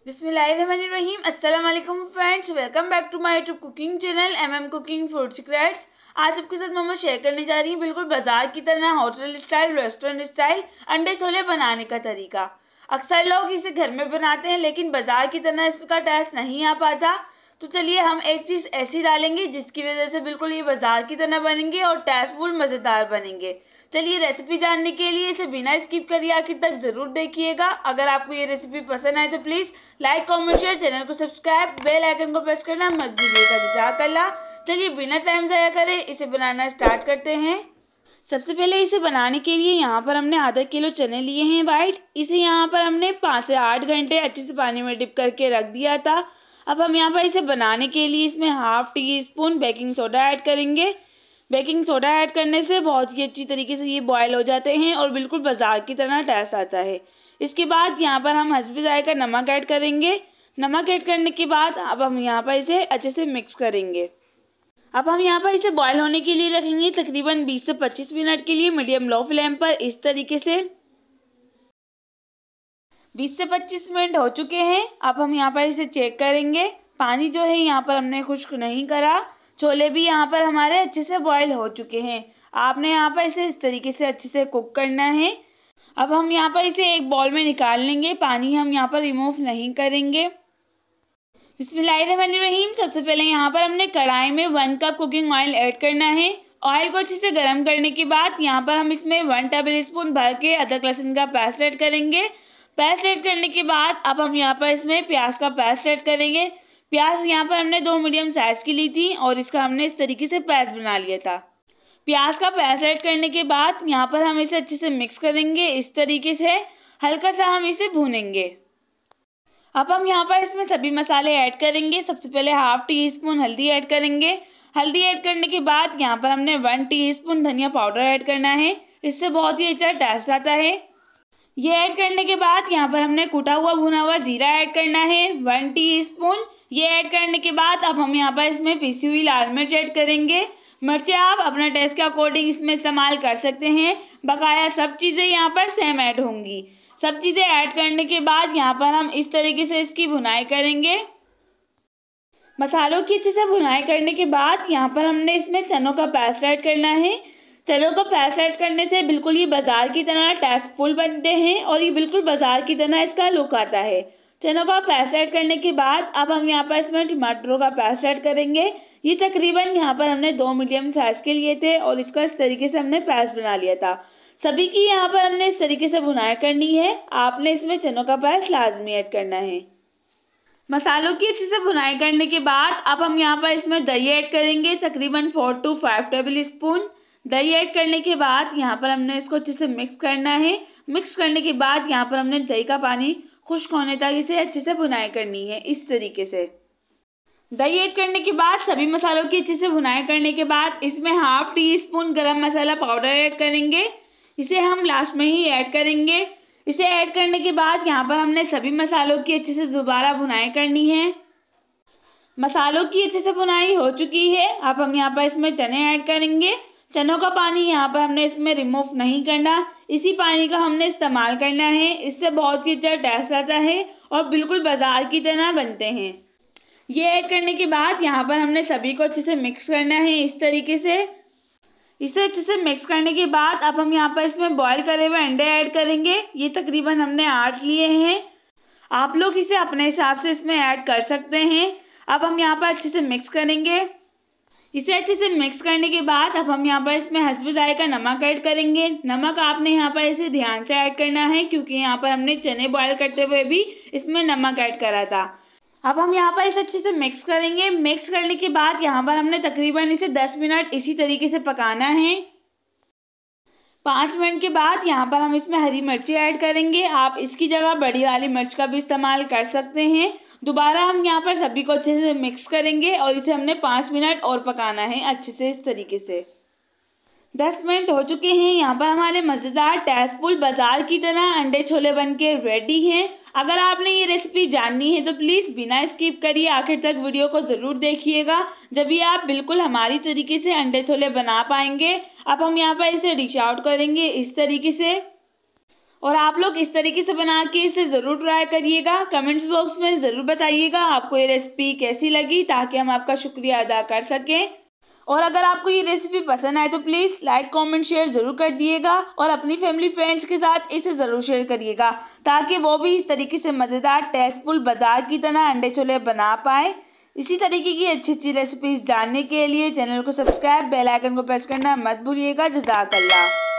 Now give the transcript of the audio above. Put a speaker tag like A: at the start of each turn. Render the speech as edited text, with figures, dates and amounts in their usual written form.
A: बिस्मिल्लाहिर्रहमानिर्रहीम। अस्सलाम वालेकुम friends, welcome back to my YouTube cooking channel MM cooking food secrets. आज आपके साथ मैं शेयर करने जा रही हूँ बिल्कुल बाजार की तरह होटल स्टाइल, रेस्टोरेंट स्टाइल अंडे छोले बनाने का तरीका। अक्सर लोग इसे घर में बनाते हैं लेकिन बाजार की तरह इसका टेस्ट नहीं आ पाता। तो चलिए हम एक चीज़ ऐसी डालेंगे जिसकी वजह से बिल्कुल ये बाजार की तरह बनेंगे और टेस्टफुल मज़ेदार बनेंगे। चलिए रेसिपी जानने के लिए इसे बिना स्किप करिए आखिर तक ज़रूर देखिएगा। अगर आपको ये रेसिपी पसंद आए तो please like, comment, share, channel को सब्सक्राइब, बेल आइकन को प्रेस करना मत भूलिएगा। जज़ाकल्लाह। चलिए बिना टाइम ज़ाया करे इसे बनाना स्टार्ट करते हैं। सबसे पहले इसे बनाने के लिए यहाँ पर हमने आधा किलो चने लिए हैं वाइट। इसे यहाँ पर हमने 5 से 8 घंटे अच्छे से पानी में डिप करके रख दिया था। अब हम यहाँ पर इसे बनाने के लिए इसमें half tea spoon baking soda add करेंगे। बेकिंग सोडा ऐड करने से बहुत ही अच्छी तरीके से ये बॉयल हो जाते हैं और बिल्कुल बाजार की तरह टेस्ट आता है। इसके बाद यहाँ पर हम हस्बे ज़ायक़ा नमक ऐड करेंगे। नमक ऐड करने के बाद अब हम यहाँ पर इसे अच्छे से मिक्स करेंगे। अब हम यहाँ पर इसे बॉयल होने के लिए रखेंगे तकरीबन 20 से 25 मिनट के लिए मीडियम लो फ्लेम पर। इस तरीके से 20 से 25 मिनट हो चुके हैं। अब हम यहाँ पर इसे चेक करेंगे। पानी जो है यहाँ पर हमने खुश्क नहीं करा। छोले भी यहाँ पर हमारे अच्छे से बॉयल हो चुके हैं। आपने यहाँ पर इसे इस तरीके से अच्छे से कुक करना है। अब हम यहाँ पर इसे एक बाउल में निकाल लेंगे। पानी हम यहाँ पर रिमूव नहीं करेंगे। बिस्मिल्लाहिर्रहमानिर्रहीम। सबसे पहले यहाँ पर हमने कढ़ाई में 1 कप कुकिंग ऑयल ऐड करना है। ऑयल को अच्छे से गर्म करने के बाद यहाँ पर हम इसमें 1 टेबल स्पून भर के अदरक लहसुन का पेस्ट ऐड करेंगे। पेस्ट ऐड करने के बाद अब हम यहाँ पर इसमें प्याज का पेस्ट ऐड करेंगे। प्याज यहाँ पर हमने 2 मीडियम साइज़ की ली थी और इसका हमने इस तरीके से पेस्ट बना लिया था। प्याज का पेस्ट ऐड करने के बाद यहाँ पर हम इसे अच्छे से मिक्स करेंगे। इस तरीके से हल्का सा हम इसे भूनेंगे। अब हम यहाँ पर इसमें सभी मसाले ऐड करेंगे। सबसे पहले हाफ़ टी स्पून हल्दी ऐड करेंगे। हल्दी ऐड करने के बाद यहाँ पर हमने 1 टीस्पून धनिया पाउडर ऐड करना है। इससे बहुत ही अच्छा टेस्ट आता है। ये ऐड करने के बाद यहाँ पर हमने कूटा हुआ भुना हुआ जीरा ऐड करना है 1 टीस्पून। ये ऐड करने के बाद अब हम यहाँ पर इसमें पिसी हुई लाल मिर्च ऐड करेंगे। मिर्चें आप अपने टेस्ट के अकॉर्डिंग इसमें इस्तेमाल कर सकते हैं। बकाया सब चीज़ें यहाँ पर सेम ऐड होंगी। सब चीज़ें ऐड करने के बाद यहाँ पर हम इस तरीके से इसकी भुनाई करेंगे। मसालों की अच्छे से भुनाई करने के बाद यहाँ पर हमने इसमें चनों का पेस्ट ऐड करना है। चनों का पेस्ट ऐड करने से बिल्कुल ये बाजार की तरह टेस्टफुल बनते हैं और ये बिल्कुल बाजार की तरह इसका लुक आता है। चनों का पेस्ट ऐड करने के बाद अब हम यहाँ पर इसमें टमाटरों का पेस्ट ऐड करेंगे। ये तकरीबन यहाँ पर हमने 2 मीडियम साइज़ के लिए थे और इसका इस तरीके से हमने पेस्ट बना लिया था। सभी की यहाँ पर हमने इस तरीके से भुनाई करनी है। आपने इसमें चनों का पेस्ट लाजमी ऐड करना है। मसालों की अच्छे से भुनाई करने के बाद अब हम यहाँ पर इसमें दही ऐड करेंगे तकरीबन 4 to 5 टेबल स्पून। दही ऐड करने के बाद यहाँ पर हमने इसको अच्छे से मिक्स करना है। मिक्स करने के बाद यहाँ पर हमने दही का पानी खुश्क होने तक इसे अच्छे से भुनाई करनी है। इस तरीके से दही ऐड करने के बाद सभी मसालों की अच्छे से भुनाई करने के बाद इसमें हाफ़ टी स्पून गरम मसाला पाउडर ऐड करेंगे। इसे हम लास्ट में ही ऐड करेंगे। इसे ऐड करने के बाद यहाँ पर हमने सभी मसालों की अच्छे से दोबारा भुनाई करनी है। मसालों की अच्छे से भुनाई हो चुकी है। अब हम यहाँ पर इसमें चने ऐड करेंगे। चनों का पानी यहाँ पर हमने इसमें रिमूव नहीं करना, इसी पानी का हमने इस्तेमाल करना है। इससे बहुत ही अच्छा टेस्ट आता है और बिल्कुल बाजार की तरह बनते हैं। ये ऐड करने के बाद यहाँ पर हमने सभी को अच्छे से मिक्स करना है। इस तरीके से इसे अच्छे से मिक्स करने के बाद अब हम यहाँ पर इसमें बॉयल करे हुए अंडे ऐड करेंगे। ये तकरीबन हमने 8 लिए हैं। आप लोग इसे अपने हिसाब से इसमें ऐड कर सकते हैं। अब हम यहाँ पर अच्छे से मिक्स करेंगे। इसे अच्छे से मिक्स करने के बाद अब हम यहाँ पर इसमें हस्बे ज़ायक़ा नमक ऐड करेंगे। नमक आपने यहाँ पर इसे ध्यान से ऐड करना है क्योंकि यहाँ पर हमने चने बॉयल करते हुए भी इसमें नमक ऐड करा था। अब हम यहाँ पर इसे अच्छे से मिक्स करेंगे। मिक्स करने के बाद यहाँ पर हमने तकरीबन इसे 10 मिनट इसी तरीके से पकाना है। 5 मिनट के बाद यहाँ पर हम इसमें हरी मिर्ची ऐड करेंगे। आप इसकी जगह बड़ी वाली मिर्च का भी इस्तेमाल कर सकते हैं। दोबारा हम यहाँ पर सभी को अच्छे से मिक्स करेंगे और इसे हमने 5 मिनट और पकाना है अच्छे से। इस तरीके से 10 मिनट हो चुके हैं। यहाँ पर हमारे मज़ेदार टेस्टफुल बाजार की तरह अंडे छोले बनके रेडी हैं। अगर आपने ये रेसिपी जाननी है तो प्लीज़ बिना स्किप करिए आखिर तक वीडियो को ज़रूर देखिएगा, जब भी आप बिल्कुल हमारी तरीके से अंडे छोले बना पाएंगे। अब हम यहाँ पर इसे डिश आउट करेंगे इस तरीके से। और आप लोग इस तरीके से बना के इसे ज़रूर ट्राई करिएगा। कमेंट्स बॉक्स में ज़रूर बताइएगा आपको ये रेसिपी कैसी लगी, ताकि हम आपका शुक्रिया अदा कर सकें। और अगर आपको ये रेसिपी पसंद आए तो प्लीज़ लाइक कमेंट शेयर ज़रूर कर दिएगा और अपनी फैमिली फ्रेंड्स के साथ इसे ज़रूर शेयर करिएगा, ताकि वो भी इस तरीके से मज़ेदार टेस्टफुल बाज़ार की तरह अंडे छोले बना पाए। इसी तरीके की अच्छी अच्छी रेसिपीज़ जानने के लिए चैनल को सब्सक्राइब, बेल आइकन को प्रेस करना मत भूलिएगा। जज़ाकल्लाह।